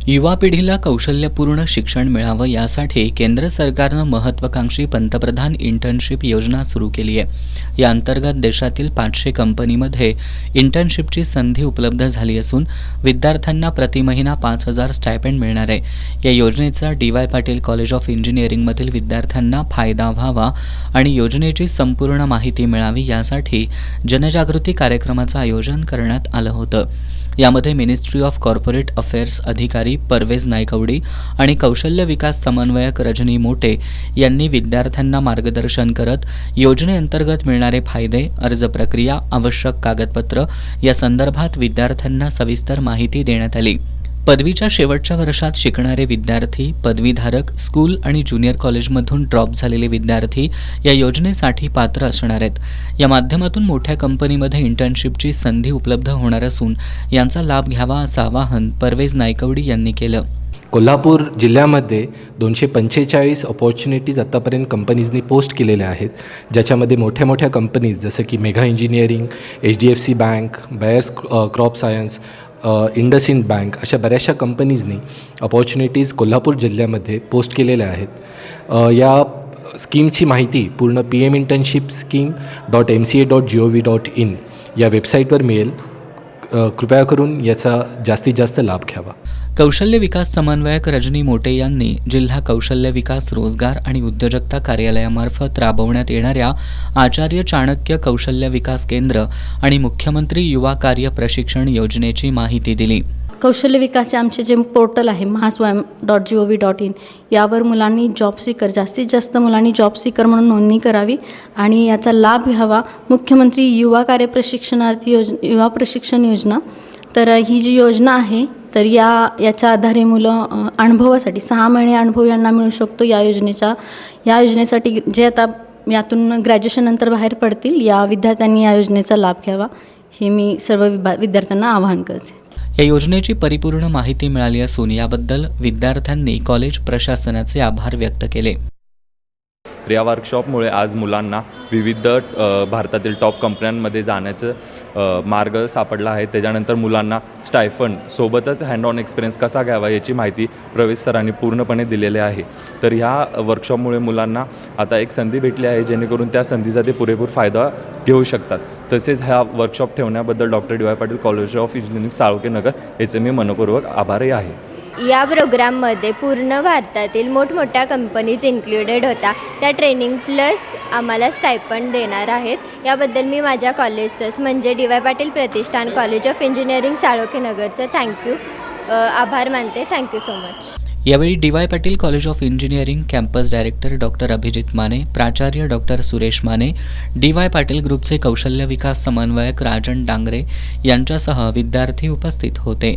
युवा पिढीला कौशल्यपूर्ण शिक्षण मिळावं यासाठी केंद्र सरकारनं महत्त्वाकांक्षी पंतप्रधान इंटर्नशिप योजना सुरू केली आहे। या अंतर्गत देशातील 500 कंपनीमध्ये इंटर्नशिपची संधी उपलब्ध झाली असून विद्यार्थ्यांना प्रति महिना 5,000 स्टायपेंड मिळणार आहे। या योजनेचा डी.वाय. पाटील कॉलेज ऑफ इंजिनिअरिंगमधील विद्यार्थ्यांना फायदा व्हावा आणि योजनेची संपूर्ण माहिती मिळावी यासाठी जनजागृती कार्यक्रमाचं आयोजन करण्यात आलं होतं। यामध्ये मिनिस्ट्री ऑफ कॉर्पोरेट अफेअर्स अधिकारी परवेज नायकवडी आणि कौशल्य विकास समन्वयक रजनी मोटे यांनी विद्यार्थ्यांना मार्गदर्शन करत योजनेअंतर्गत मिळणारे फायदे, अर्ज प्रक्रिया, आवश्यक कागदपत्र या संदर्भात विद्यार्थ्यांना सविस्तर माहिती देण्यात आली। पदवीच्या शेवटच्या वर्षात शिकणारे विद्यार्थी, पदवीधारक, स्कूल आणि ज्युनियर कॉलेजमधून ड्रॉप झालेले विद्यार्थी या योजनेसाठी पात्र असणार आहेत। या माध्यमातून मोठ्या कंपनीमध्ये इंटर्नशिपची संधी उपलब्ध होणार असून यांचा लाभ घ्यावा असं आवाहन परवेज नायकवडी यांनी केलं। कोल्हापूर जिल्ह्यामध्ये 245 अपॉर्च्युनिटीज आत्तापर्यंत कंपनीजनी पोस्ट केलेल्या आहेत, ज्याच्यामध्ये मोठ्या कंपनीज जसं की Megha engineering, HDFC bank, buyers crop science, IndusInd bank अशा बऱ्याचशा कंपनीजनी अपॉर्च्युनिटीज कोल्हापूर जिल्ह्यामध्ये पोस्ट केलेल्या आहेत। या स्कीमची माहिती पूर्ण pminternshipscheme.mca.gov.in या वेबसाईटवर मिळेल। कृपया करून याचा जास्तीत जास्त लाभ घ्यावा। कौशल्य विकास समन्वयक रजनी मोटे यांनी जिल्हा कौशल्य विकास, रोजगार आणि उद्योजकता कार्यालयामार्फत राबवण्यात येणाऱ्या आचार्य चाणक्य कौशल्य विकास केंद्र आणि मुख्यमंत्री युवा कार्य प्रशिक्षण योजनेची माहिती दिली। कौशल्य विकासचे आमचे जे पोर्टल आहे mahaswam.gov.in यावर मुलांनी जॉब सीकर, जास्तीत जास्त मुलांनी जॉब सीकर म्हणून नोंदणी करावी आणि याचा लाभ घ्यावा। मुख्यमंत्री युवा कार्य प्रशिक्षणार्थी युवा प्रशिक्षण योजना, तर ही जी योजना आहे तर याच्या आधारे मुलं अनुभवासाठी 6 महिने अनुभव यांना मिळू शकतो। या योजनेसाठी जे आता यातून ग्रॅज्युएशननंतर बाहेर पडतील या विद्यार्थ्यांनी या योजनेचा लाभ घ्यावा, हे मी सर्व विद्यार्थ्यांना आवाहन करते। या योजनेची परिपूर्ण माहिती मिळाली असून याबद्दल विद्यार्थ्यांनी कॉलेज प्रशासनाचे आभार व्यक्त केले। या वर्कशॉपमुळे आज मुलांना विविध भारतातील टॉप कंपन्यांमध्ये जाण्याचं मार्ग सापडला आहे। त्याच्यानंतर मुलांना स्टायफंड सोबतच हँड ऑन एक्सपिरियन्स कसा घ्यावा याची माहिती प्रवेश सरांनी पूर्णपणे दिलेली आहे। तर ह्या वर्कशॉपमुळे मुलांना आता एक संधी भेटली आहे, जेणेकरून त्या संधीचा ते पुरेपूर फायदा घेऊ शकतात। तसेच ह्या वर्कशॉप ठेवण्याबद्दल doctor D Y. Patil college of engineering Salokhe Nagar याचे मी मनपूर्वक आभारी आहे। या प्रोग्राममध्ये पूर्ण भारतातील मोठमोठ्या कंपनीज इन्क्लुडेड होता। त्या ट्रेनिंग प्लस आम्हाला स्टायपंड देणार आहेत। याबद्दल मी माझ्या कॉलेजचंच म्हणजे D Y. Patil Pratishthan college of engineering Salokhe नगरचं आभार मानते। Thank you so much. यावेळी D Y. Patil college of engineering campus director doctor Abhijit Mane, प्राचार्य डॉक्टर सुरेश माने, डी.वाय. पाटील ग्रुपचे कौशल्य विकास समन्वयक राजन डांगरे यांच्यासह विद्यार्थी उपस्थित होते।